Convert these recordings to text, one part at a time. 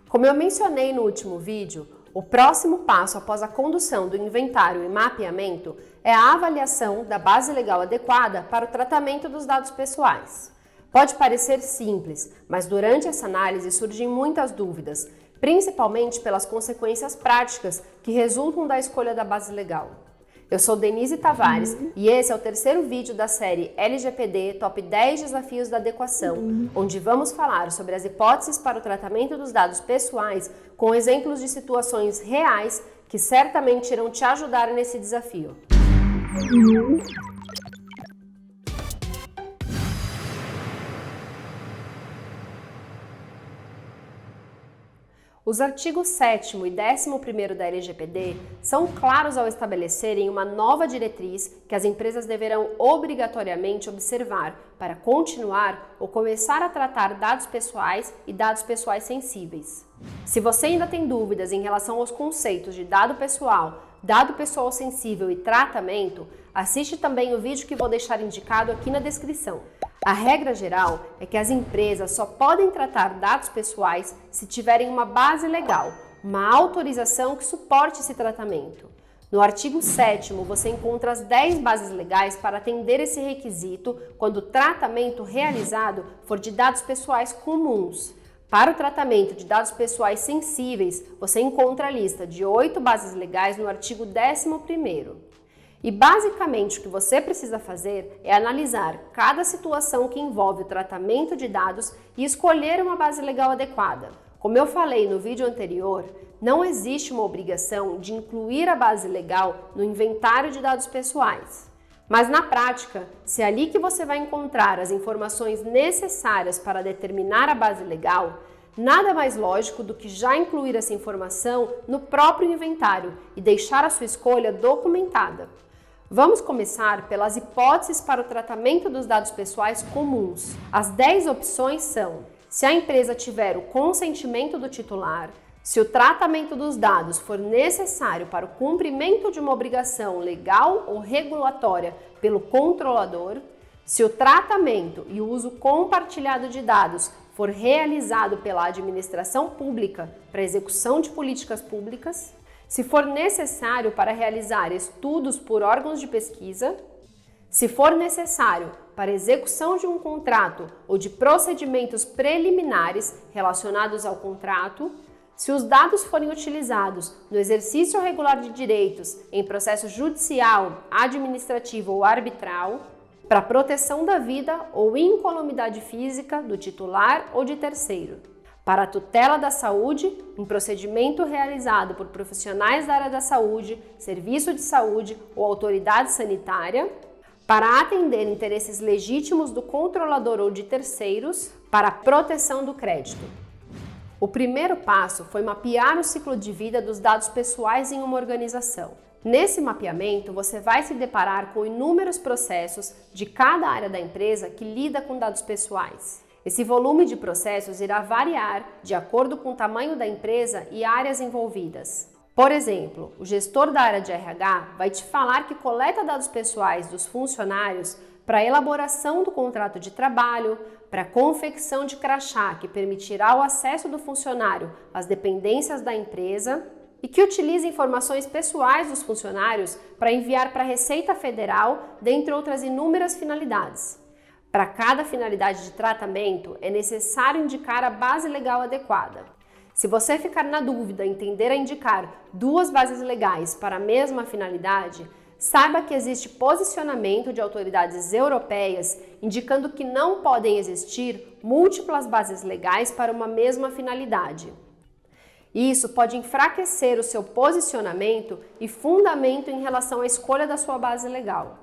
Como eu mencionei no último vídeo, o próximo passo após a condução do inventário e mapeamento é a avaliação da base legal adequada para o tratamento dos dados pessoais. Pode parecer simples, mas durante essa análise surgem muitas dúvidas, principalmente pelas consequências práticas que resultam da escolha da base legal. Eu sou Denise Tavares e esse é o terceiro vídeo da série LGPD Top 10 Desafios da Adequação, onde vamos falar sobre as hipóteses para o tratamento dos dados pessoais com exemplos de situações reais que certamente irão te ajudar nesse desafio. Os artigos 7º e 11º da LGPD são claros ao estabelecerem uma nova diretriz que as empresas deverão obrigatoriamente observar para continuar ou começar a tratar dados pessoais e dados pessoais sensíveis. Se você ainda tem dúvidas em relação aos conceitos de dado pessoal sensível e tratamento, assiste também o vídeo que vou deixar indicado aqui na descrição. A regra geral é que as empresas só podem tratar dados pessoais se tiverem uma base legal, uma autorização que suporte esse tratamento. No artigo 7º, você encontra as 10 bases legais para atender esse requisito quando o tratamento realizado for de dados pessoais comuns. Para o tratamento de dados pessoais sensíveis, você encontra a lista de 8 bases legais no artigo 11º. E basicamente o que você precisa fazer é analisar cada situação que envolve o tratamento de dados e escolher uma base legal adequada. Como eu falei no vídeo anterior, não existe uma obrigação de incluir a base legal no inventário de dados pessoais. Mas na prática, se é ali que você vai encontrar as informações necessárias para determinar a base legal, nada mais lógico do que já incluir essa informação no próprio inventário e deixar a sua escolha documentada. Vamos começar pelas hipóteses para o tratamento dos dados pessoais comuns. As 10 opções são: se a empresa tiver o consentimento do titular, se o tratamento dos dados for necessário para o cumprimento de uma obrigação legal ou regulatória pelo controlador, se o tratamento e o uso compartilhado de dados for realizado pela administração pública para execução de políticas públicas, se for necessário para realizar estudos por órgãos de pesquisa, se for necessário para execução de um contrato ou de procedimentos preliminares relacionados ao contrato, se os dados forem utilizados no exercício regular de direitos em processo judicial, administrativo ou arbitral, para proteção da vida ou incolumidade física do titular ou de terceiro, para a tutela da saúde, em procedimento realizado por profissionais da área da saúde, serviço de saúde ou autoridade sanitária, para atender interesses legítimos do controlador ou de terceiros, para a proteção do crédito. O primeiro passo foi mapear o ciclo de vida dos dados pessoais em uma organização. Nesse mapeamento, você vai se deparar com inúmeros processos de cada área da empresa que lida com dados pessoais. Esse volume de processos irá variar de acordo com o tamanho da empresa e áreas envolvidas. Por exemplo, o gestor da área de RH vai te falar que coleta dados pessoais dos funcionários para a elaboração do contrato de trabalho, para a confecção de crachá que permitirá o acesso do funcionário às dependências da empresa e que utiliza informações pessoais dos funcionários para enviar para a Receita Federal, dentre outras inúmeras finalidades. Para cada finalidade de tratamento, é necessário indicar a base legal adequada. Se você ficar na dúvida em tender a indicar 2 bases legais para a mesma finalidade, saiba que existe posicionamento de autoridades europeias indicando que não podem existir múltiplas bases legais para uma mesma finalidade. Isso pode enfraquecer o seu posicionamento e fundamento em relação à escolha da sua base legal.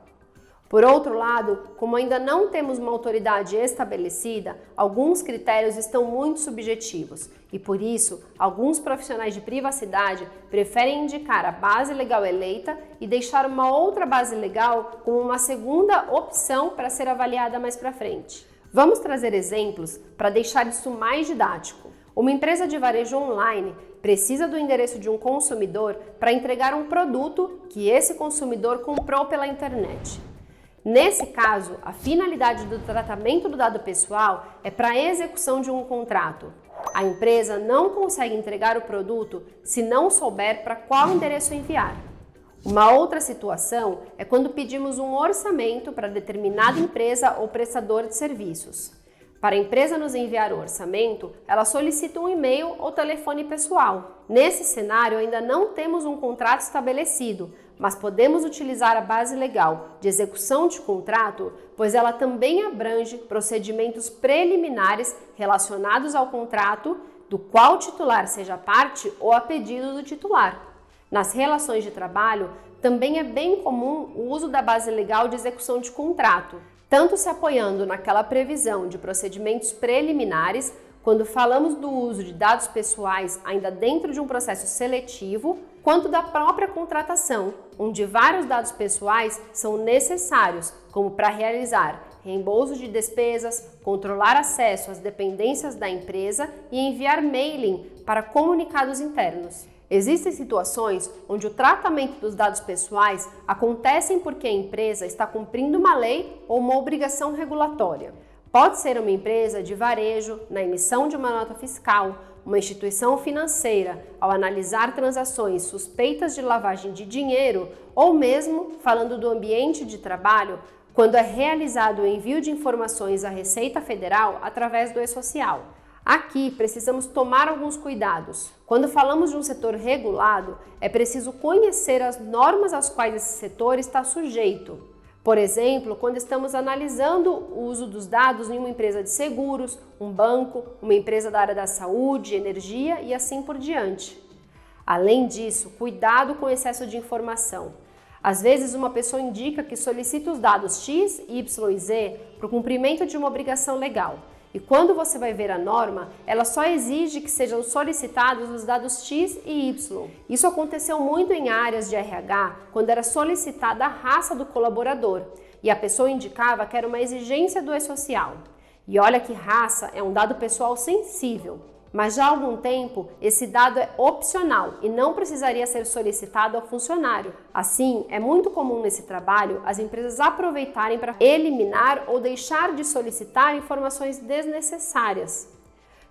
Por outro lado, como ainda não temos uma autoridade estabelecida, alguns critérios estão muito subjetivos e, por isso, alguns profissionais de privacidade preferem indicar a base legal eleita e deixar uma outra base legal como uma segunda opção para ser avaliada mais para frente. Vamos trazer exemplos para deixar isso mais didático. Uma empresa de varejo online precisa do endereço de um consumidor para entregar um produto que esse consumidor comprou pela internet. Nesse caso, a finalidade do tratamento do dado pessoal é para a execução de um contrato. A empresa não consegue entregar o produto se não souber para qual endereço enviar. Uma outra situação é quando pedimos um orçamento para determinada empresa ou prestador de serviços. Para a empresa nos enviar o orçamento, ela solicita um e-mail ou telefone pessoal. Nesse cenário, ainda não temos um contrato estabelecido, mas podemos utilizar a base legal de execução de contrato, pois ela também abrange procedimentos preliminares relacionados ao contrato, do qual o titular seja parte ou a pedido do titular. Nas relações de trabalho, também é bem comum o uso da base legal de execução de contrato, tanto se apoiando naquela previsão de procedimentos preliminares, quando falamos do uso de dados pessoais ainda dentro de um processo seletivo, quanto da própria contratação, onde vários dados pessoais são necessários, como para realizar reembolso de despesas, controlar acesso às dependências da empresa e enviar mailing para comunicados internos. Existem situações onde o tratamento dos dados pessoais acontecem porque a empresa está cumprindo uma lei ou uma obrigação regulatória. Pode ser uma empresa de varejo na emissão de uma nota fiscal, uma instituição financeira ao analisar transações suspeitas de lavagem de dinheiro ou mesmo, falando do ambiente de trabalho, quando é realizado o envio de informações à Receita Federal através do e-social. Aqui precisamos tomar alguns cuidados. Quando falamos de um setor regulado, é preciso conhecer as normas às quais esse setor está sujeito. Por exemplo, quando estamos analisando o uso dos dados em uma empresa de seguros, um banco, uma empresa da área da saúde, energia e assim por diante. Além disso, cuidado com o excesso de informação. Às vezes, uma pessoa indica que solicita os dados X, Y e Z para o cumprimento de uma obrigação legal. E quando você vai ver a norma, ela só exige que sejam solicitados os dados X e Y. Isso aconteceu muito em áreas de RH, quando era solicitada a raça do colaborador, e a pessoa indicava que era uma exigência do e-social. E olha que raça é um dado pessoal sensível, mas já há algum tempo esse dado é opcional e não precisaria ser solicitado ao funcionário. Assim, é muito comum nesse trabalho as empresas aproveitarem para eliminar ou deixar de solicitar informações desnecessárias.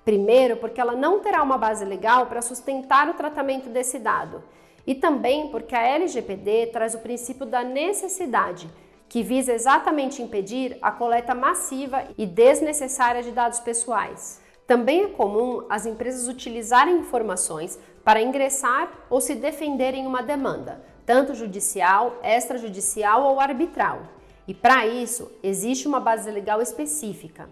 Primeiro, porque ela não terá uma base legal para sustentar o tratamento desse dado. E também porque a LGPD traz o princípio da necessidade, que visa exatamente impedir a coleta massiva e desnecessária de dados pessoais. Também é comum as empresas utilizarem informações para ingressar ou se defenderem em uma demanda, tanto judicial, extrajudicial ou arbitral. E para isso, existe uma base legal específica.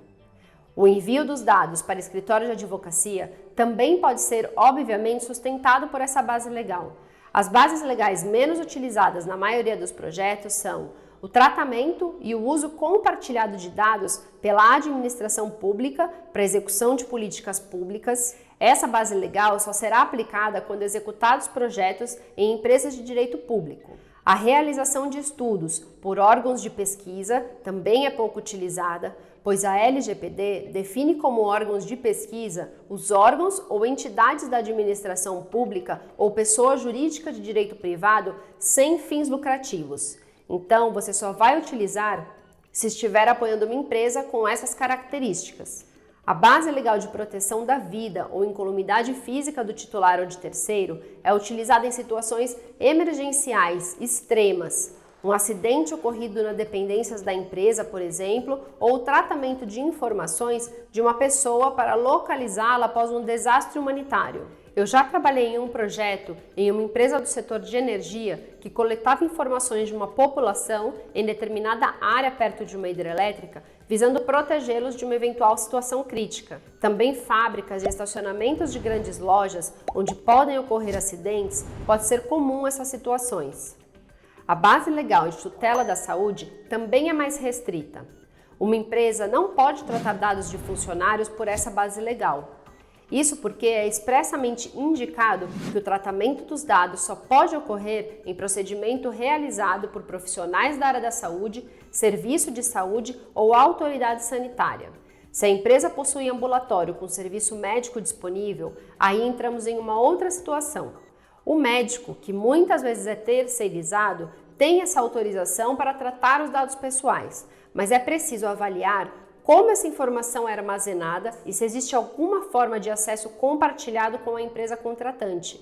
O envio dos dados para escritórios de advocacia também pode ser, obviamente, sustentado por essa base legal. As bases legais menos utilizadas na maioria dos projetos são o tratamento e o uso compartilhado de dados pela administração pública para execução de políticas públicas. Essa base legal só será aplicada quando executados projetos em empresas de direito público. A realização de estudos por órgãos de pesquisa também é pouco utilizada, pois a LGPD define como órgãos de pesquisa os órgãos ou entidades da administração pública ou pessoa jurídica de direito privado sem fins lucrativos. Então, você só vai utilizar se estiver apoiando uma empresa com essas características. A base legal de proteção da vida ou incolumidade física do titular ou de terceiro é utilizada em situações emergenciais extremas, um acidente ocorrido nas dependências da empresa, por exemplo, ou o tratamento de informações de uma pessoa para localizá-la após um desastre humanitário. Eu já trabalhei em um projeto em uma empresa do setor de energia que coletava informações de uma população em determinada área perto de uma hidrelétrica, visando protegê-los de uma eventual situação crítica. Também fábricas e estacionamentos de grandes lojas, onde podem ocorrer acidentes, pode ser comum essas situações. A base legal de tutela da saúde também é mais restrita. Uma empresa não pode tratar dados de funcionários por essa base legal. Isso porque é expressamente indicado que o tratamento dos dados só pode ocorrer em procedimento realizado por profissionais da área da saúde, serviço de saúde ou autoridade sanitária. Se a empresa possui ambulatório com serviço médico disponível, aí entramos em uma outra situação. O médico, que muitas vezes é terceirizado, tem essa autorização para tratar os dados pessoais, mas é preciso avaliar como essa informação é armazenada e se existe alguma forma de acesso compartilhado com a empresa contratante.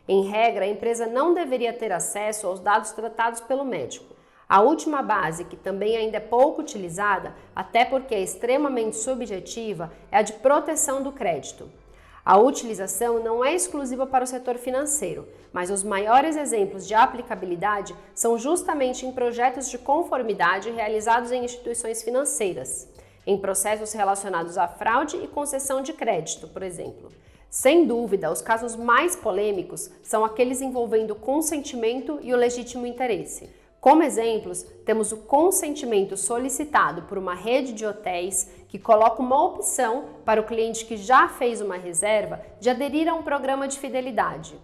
Em regra, a empresa não deveria ter acesso aos dados tratados pelo médico. A última base, que também ainda é pouco utilizada, até porque é extremamente subjetiva, é a de proteção do crédito. A utilização não é exclusiva para o setor financeiro, mas os maiores exemplos de aplicabilidade são justamente em projetos de conformidade realizados em instituições financeiras, em processos relacionados à fraude e concessão de crédito, por exemplo. Sem dúvida, os casos mais polêmicos são aqueles envolvendo o consentimento e o legítimo interesse. Como exemplos, temos o consentimento solicitado por uma rede de hotéis que coloca uma opção para o cliente que já fez uma reserva de aderir a um programa de fidelidade.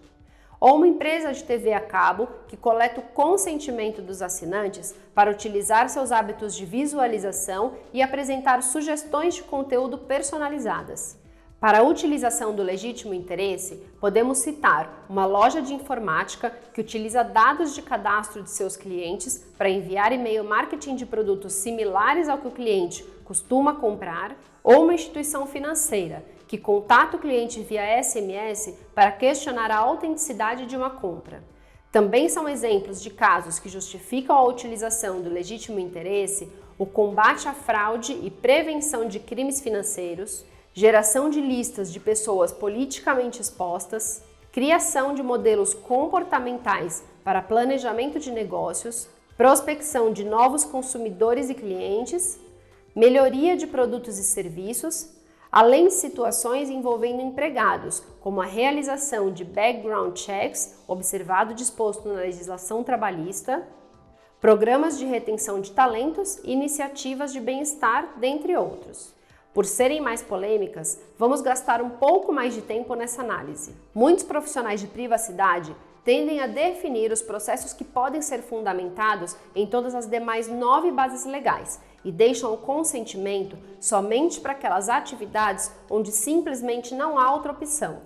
Ou uma empresa de TV a cabo que coleta o consentimento dos assinantes para utilizar seus hábitos de visualização e apresentar sugestões de conteúdo personalizadas. Para a utilização do legítimo interesse, podemos citar uma loja de informática que utiliza dados de cadastro de seus clientes para enviar e-mail marketing de produtos similares ao que o cliente costuma comprar, ou uma instituição financeira que contata o cliente via SMS para questionar a autenticidade de uma compra. Também são exemplos de casos que justificam a utilização do legítimo interesse o combate à fraude e prevenção de crimes financeiros, geração de listas de pessoas politicamente expostas, criação de modelos comportamentais para planejamento de negócios, prospecção de novos consumidores e clientes, melhoria de produtos e serviços, além de situações envolvendo empregados, como a realização de background checks, observado e disposto na legislação trabalhista, programas de retenção de talentos e iniciativas de bem-estar, dentre outros. Por serem mais polêmicas, vamos gastar um pouco mais de tempo nessa análise. Muitos profissionais de privacidade tendem a definir os processos que podem ser fundamentados em todas as demais 9 bases legais e deixam o consentimento somente para aquelas atividades onde simplesmente não há outra opção.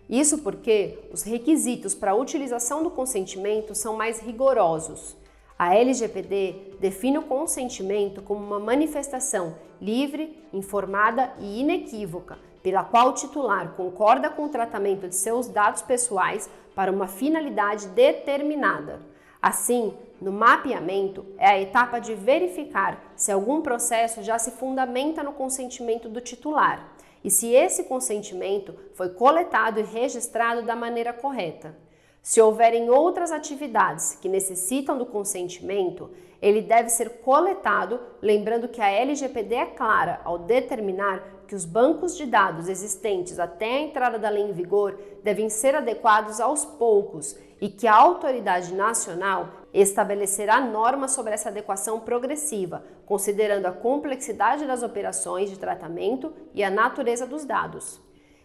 Isso porque os requisitos para a utilização do consentimento são mais rigorosos. A LGPD define o consentimento como uma manifestação livre, informada e inequívoca, pela qual o titular concorda com o tratamento de seus dados pessoais para uma finalidade determinada. Assim, no mapeamento é a etapa de verificar se algum processo já se fundamenta no consentimento do titular e se esse consentimento foi coletado e registrado da maneira correta. Se houverem outras atividades que necessitam do consentimento, ele deve ser coletado, lembrando que a LGPD é clara ao determinar que os bancos de dados existentes até a entrada da lei em vigor devem ser adequados aos poucos e que a autoridade nacional estabelecerá normas sobre essa adequação progressiva, considerando a complexidade das operações de tratamento e a natureza dos dados.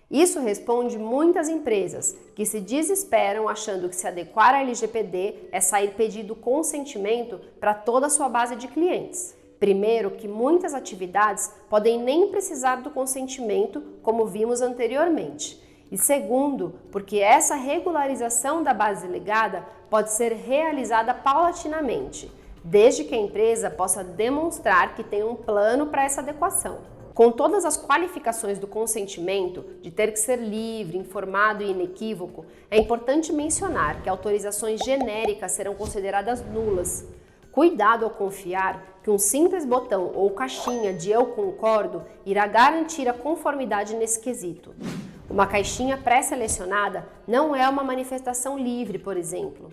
Isso responde muitas empresas que se desesperam achando que se adequar à LGPD é sair pedindo consentimento para toda a sua base de clientes. Primeiro, que muitas atividades podem nem precisar do consentimento, como vimos anteriormente. E segundo, porque essa regularização da base legada pode ser realizada paulatinamente, desde que a empresa possa demonstrar que tem um plano para essa adequação. Com todas as qualificações do consentimento, de ter que ser livre, informado e inequívoco, é importante mencionar que autorizações genéricas serão consideradas nulas. Cuidado ao confiar que um simples botão ou caixinha de "eu concordo" irá garantir a conformidade nesse quesito. Uma caixinha pré-selecionada não é uma manifestação livre, por exemplo.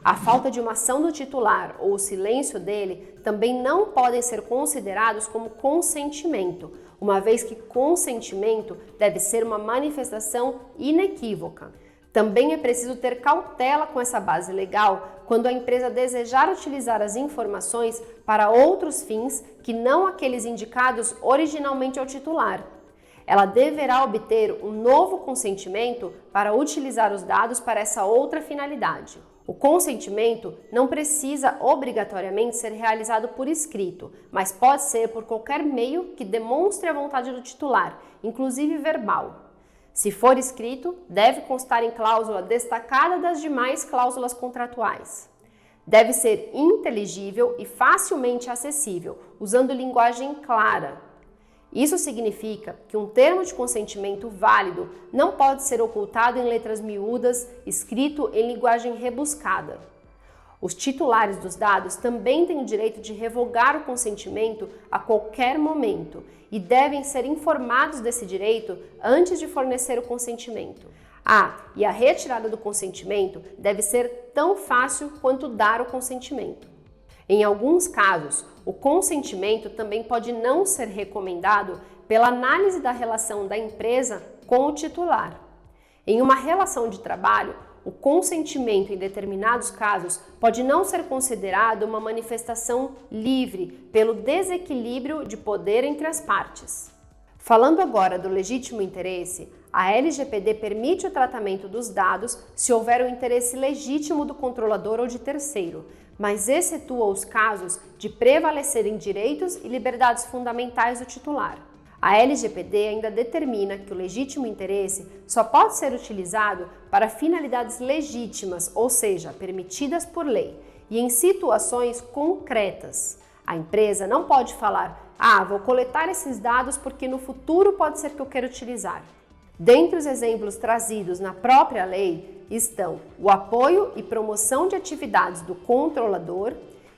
A falta de uma ação do titular ou o silêncio dele também não podem ser considerados como consentimento, uma vez que consentimento deve ser uma manifestação inequívoca. Também é preciso ter cautela com essa base legal quando a empresa desejar utilizar as informações para outros fins que não aqueles indicados originalmente ao titular. Ela deverá obter um novo consentimento para utilizar os dados para essa outra finalidade. O consentimento não precisa obrigatoriamente ser realizado por escrito, mas pode ser por qualquer meio que demonstre a vontade do titular, inclusive verbal. Se for escrito, deve constar em cláusula destacada das demais cláusulas contratuais. Deve ser inteligível e facilmente acessível, usando linguagem clara. Isso significa que um termo de consentimento válido não pode ser ocultado em letras miúdas, escrito em linguagem rebuscada. Os titulares dos dados também têm o direito de revogar o consentimento a qualquer momento e devem ser informados desse direito antes de fornecer o consentimento. E a retirada do consentimento deve ser tão fácil quanto dar o consentimento. Em alguns casos, o consentimento também pode não ser recomendado pela análise da relação da empresa com o titular. Em uma relação de trabalho, o consentimento em determinados casos pode não ser considerado uma manifestação livre pelo desequilíbrio de poder entre as partes. Falando agora do legítimo interesse, a LGPD permite o tratamento dos dados se houver o interesse legítimo do controlador ou de terceiro, mas excetua os casos de prevalecerem direitos e liberdades fundamentais do titular. A LGPD ainda determina que o legítimo interesse só pode ser utilizado para finalidades legítimas, ou seja, permitidas por lei, e em situações concretas. A empresa não pode falar, vou coletar esses dados porque no futuro pode ser que eu queira utilizar. Dentre os exemplos trazidos na própria lei estão o apoio e promoção de atividades do controlador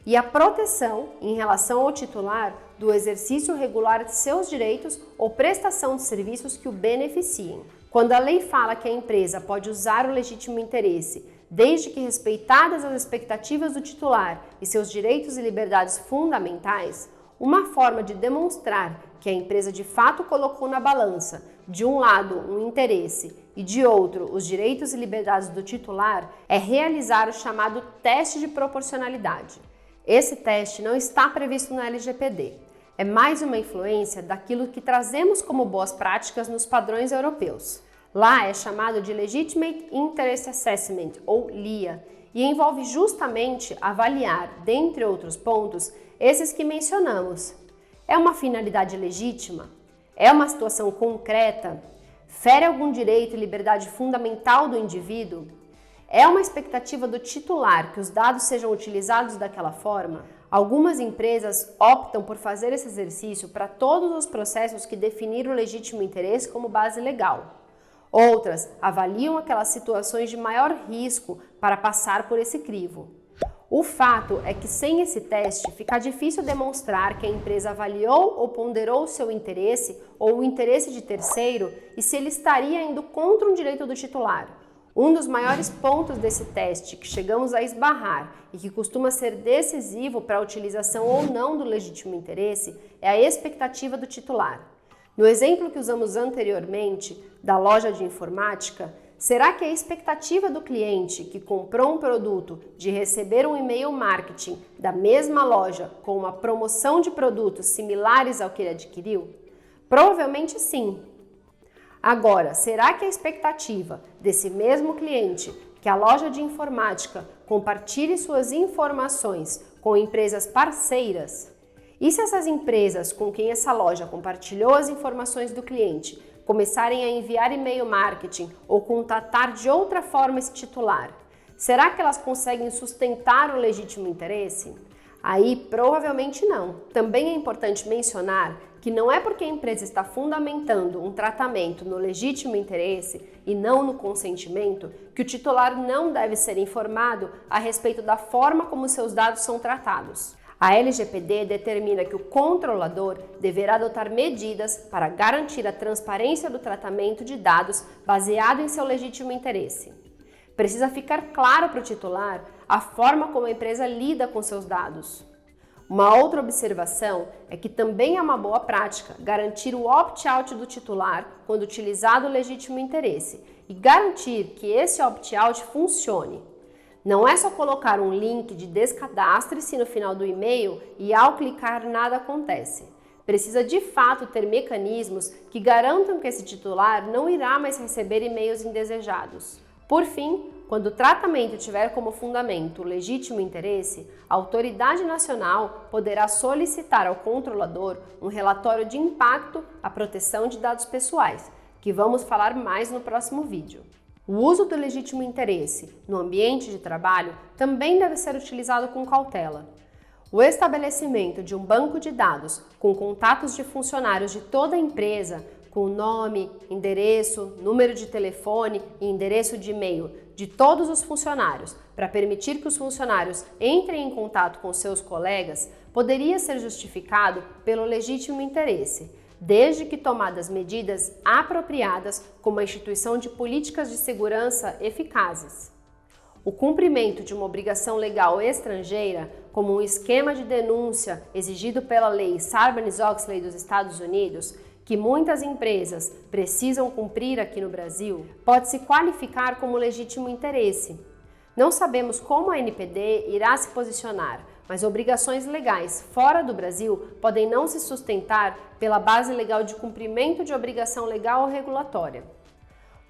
e a proteção em relação ao titular do exercício regular de seus direitos ou prestação de serviços que o beneficiem. Quando a lei fala que a empresa pode usar o legítimo interesse, desde que respeitadas as expectativas do titular e seus direitos e liberdades fundamentais, uma forma de demonstrar que a empresa de fato colocou na balança, de um lado, um interesse e de outro, os direitos e liberdades do titular, é realizar o chamado teste de proporcionalidade. Esse teste não está previsto na LGPD. É mais uma influência daquilo que trazemos como boas práticas nos padrões europeus. Lá é chamado de Legitimate Interest Assessment, ou LIA, e envolve justamente avaliar, dentre outros pontos, esses que mencionamos. É uma finalidade legítima? É uma situação concreta? Fere algum direito e liberdade fundamental do indivíduo? É uma expectativa do titular que os dados sejam utilizados daquela forma? Algumas empresas optam por fazer esse exercício para todos os processos que definiram o legítimo interesse como base legal. Outras avaliam aquelas situações de maior risco para passar por esse crivo. O fato é que sem esse teste fica difícil demonstrar que a empresa avaliou ou ponderou o seu interesse ou o interesse de terceiro e se ele estaria indo contra um direito do titular. Um dos maiores pontos desse teste que chegamos a esbarrar e que costuma ser decisivo para a utilização ou não do legítimo interesse é a expectativa do titular. No exemplo que usamos anteriormente, da loja de informática, será que a expectativa do cliente que comprou um produto de receber um e-mail marketing da mesma loja com uma promoção de produtos similares ao que ele adquiriu? Provavelmente sim. Agora, será que a expectativa desse mesmo cliente que a loja de informática compartilhe suas informações com empresas parceiras? E se essas empresas com quem essa loja compartilhou as informações do cliente começarem a enviar e-mail marketing ou contatar de outra forma esse titular? Será que elas conseguem sustentar o legítimo interesse? Aí, provavelmente não. Também é importante mencionar que não é porque a empresa está fundamentando um tratamento no legítimo interesse e não no consentimento que o titular não deve ser informado a respeito da forma como seus dados são tratados. A LGPD determina que o controlador deverá adotar medidas para garantir a transparência do tratamento de dados baseado em seu legítimo interesse. Precisa ficar claro para o titular a forma como a empresa lida com seus dados. Uma outra observação é que também é uma boa prática garantir o opt-out do titular quando utilizado o legítimo interesse e garantir que esse opt-out funcione. Não é só colocar um link de descadastre-se no final do e-mail e ao clicar nada acontece. Precisa de fato ter mecanismos que garantam que esse titular não irá mais receber e-mails indesejados. Por fim, quando o tratamento tiver como fundamento o legítimo interesse, a autoridade nacional poderá solicitar ao controlador um relatório de impacto à proteção de dados pessoais, que vamos falar mais no próximo vídeo. O uso do legítimo interesse no ambiente de trabalho também deve ser utilizado com cautela. O estabelecimento de um banco de dados com contatos de funcionários de toda a empresa, com nome, endereço, número de telefone e endereço de e-mail de todos os funcionários, para permitir que os funcionários entrem em contato com seus colegas, poderia ser justificado pelo legítimo interesse, desde que tomadas medidas apropriadas como a instituição de políticas de segurança eficazes. O cumprimento de uma obrigação legal estrangeira, como um esquema de denúncia exigido pela lei Sarbanes-Oxley dos Estados Unidos, que muitas empresas precisam cumprir aqui no Brasil, pode se qualificar como legítimo interesse. Não sabemos como a NPD irá se posicionar, mas obrigações legais fora do Brasil podem não se sustentar pela base legal de cumprimento de obrigação legal ou regulatória.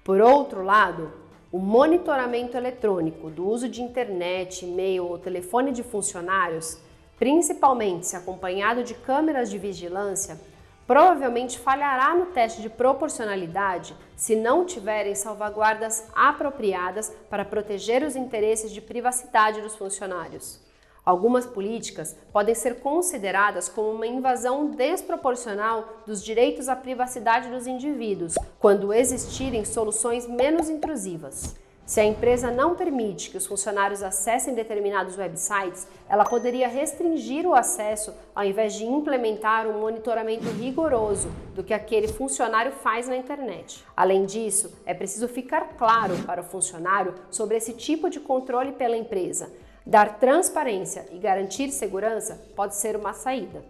Por outro lado, o monitoramento eletrônico do uso de internet, e-mail ou telefone de funcionários, principalmente se acompanhado de câmeras de vigilância, provavelmente falhará no teste de proporcionalidade se não tiverem salvaguardas apropriadas para proteger os interesses de privacidade dos funcionários. Algumas políticas podem ser consideradas como uma invasão desproporcional dos direitos à privacidade dos indivíduos, quando existirem soluções menos intrusivas. Se a empresa não permite que os funcionários acessem determinados websites, ela poderia restringir o acesso ao invés de implementar um monitoramento rigoroso do que aquele funcionário faz na internet. Além disso, é preciso ficar claro para o funcionário sobre esse tipo de controle pela empresa. Dar transparência e garantir segurança pode ser uma saída.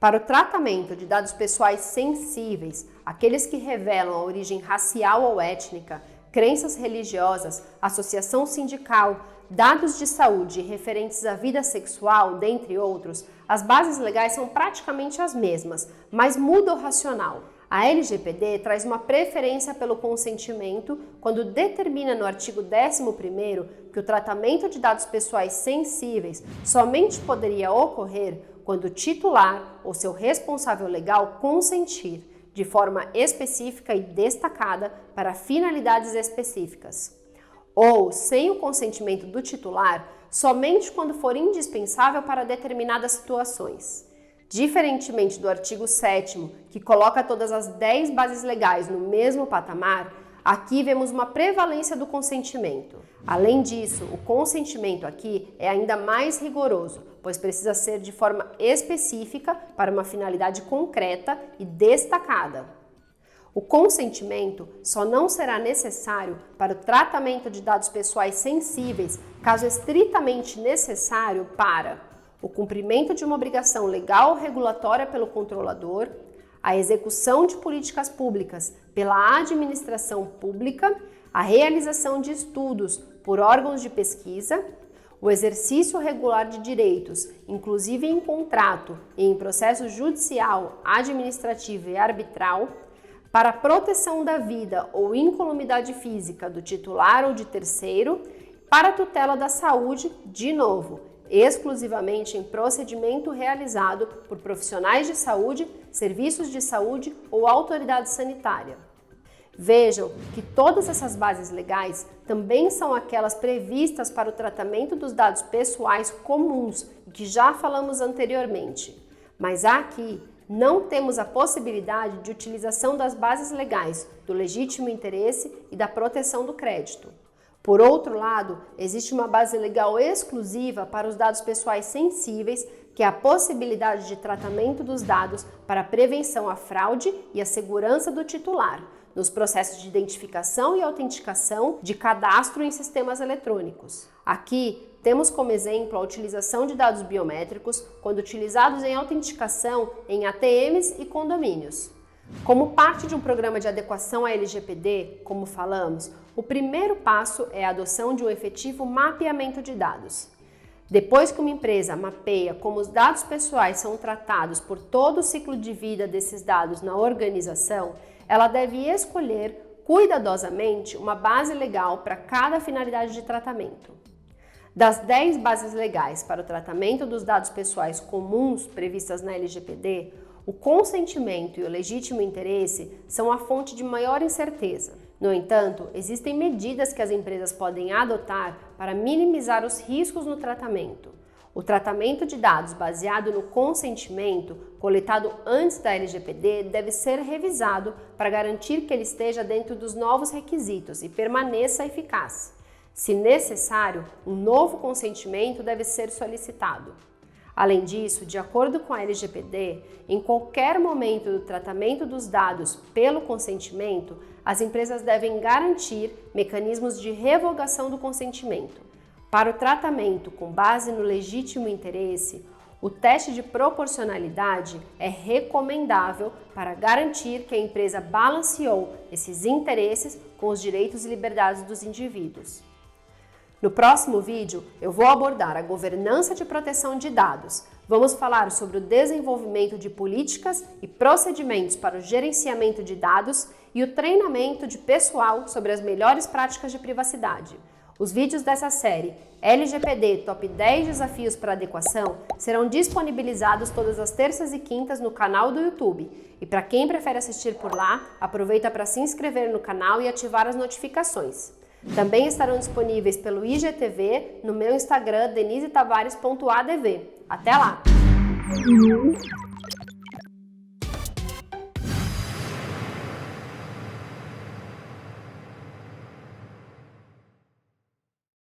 Para o tratamento de dados pessoais sensíveis, aqueles que revelam a origem racial ou étnica, crenças religiosas, associação sindical, dados de saúde referentes à vida sexual, dentre outros, as bases legais são praticamente as mesmas, mas muda o racional. A LGPD traz uma preferência pelo consentimento quando determina no artigo 11º que o tratamento de dados pessoais sensíveis somente poderia ocorrer quando o titular ou seu responsável legal consentir, de forma específica e destacada para finalidades específicas. Ou, sem o consentimento do titular, somente quando for indispensável para determinadas situações. Diferentemente do artigo 7º, que coloca todas as 10 bases legais no mesmo patamar, aqui vemos uma prevalência do consentimento. Além disso, o consentimento aqui é ainda mais rigoroso, pois precisa ser de forma específica para uma finalidade concreta e destacada. O consentimento só não será necessário para o tratamento de dados pessoais sensíveis, caso estritamente necessário para o cumprimento de uma obrigação legal ou regulatória pelo controlador, a execução de políticas públicas pela administração pública, a realização de estudos por órgãos de pesquisa, o exercício regular de direitos, inclusive em contrato e em processo judicial, administrativo e arbitral, para a proteção da vida ou incolumidade física do titular ou de terceiro, para a tutela da saúde, de novo, exclusivamente em procedimento realizado por profissionais de saúde, serviços de saúde ou autoridade sanitária. Vejam que todas essas bases legais também são aquelas previstas para o tratamento dos dados pessoais comuns, que já falamos anteriormente. Mas aqui não temos a possibilidade de utilização das bases legais do legítimo interesse e da proteção do crédito. Por outro lado, existe uma base legal exclusiva para os dados pessoais sensíveis, que é a possibilidade de tratamento dos dados para a prevenção à fraude e a segurança do titular, nos processos de identificação e autenticação de cadastro em sistemas eletrônicos. Aqui, temos como exemplo a utilização de dados biométricos quando utilizados em autenticação em ATMs e condomínios. Como parte de um programa de adequação à LGPD, como falamos, o primeiro passo é a adoção de um efetivo mapeamento de dados. Depois que uma empresa mapeia como os dados pessoais são tratados por todo o ciclo de vida desses dados na organização, ela deve escolher cuidadosamente uma base legal para cada finalidade de tratamento. Das 10 bases legais para o tratamento dos dados pessoais comuns previstas na LGPD, o consentimento e o legítimo interesse são a fonte de maior incerteza. No entanto, existem medidas que as empresas podem adotar para minimizar os riscos no tratamento. O tratamento de dados baseado no consentimento, coletado antes da LGPD, deve ser revisado para garantir que ele esteja dentro dos novos requisitos e permaneça eficaz. Se necessário, um novo consentimento deve ser solicitado. Além disso, de acordo com a LGPD, em qualquer momento do tratamento dos dados pelo consentimento, as empresas devem garantir mecanismos de revogação do consentimento. Para o tratamento com base no legítimo interesse, o teste de proporcionalidade é recomendável para garantir que a empresa balanceou esses interesses com os direitos e liberdades dos indivíduos. No próximo vídeo, eu vou abordar a governança de proteção de dados. Vamos falar sobre o desenvolvimento de políticas e procedimentos para o gerenciamento de dados e o treinamento de pessoal sobre as melhores práticas de privacidade. Os vídeos dessa série LGPD Top 10 Desafios para Adequação serão disponibilizados todas as terças e quintas no canal do YouTube. E para quem prefere assistir por lá, aproveita para se inscrever no canal e ativar as notificações. Também estarão disponíveis pelo IGTV no meu Instagram denisetavarez.adv. Até lá!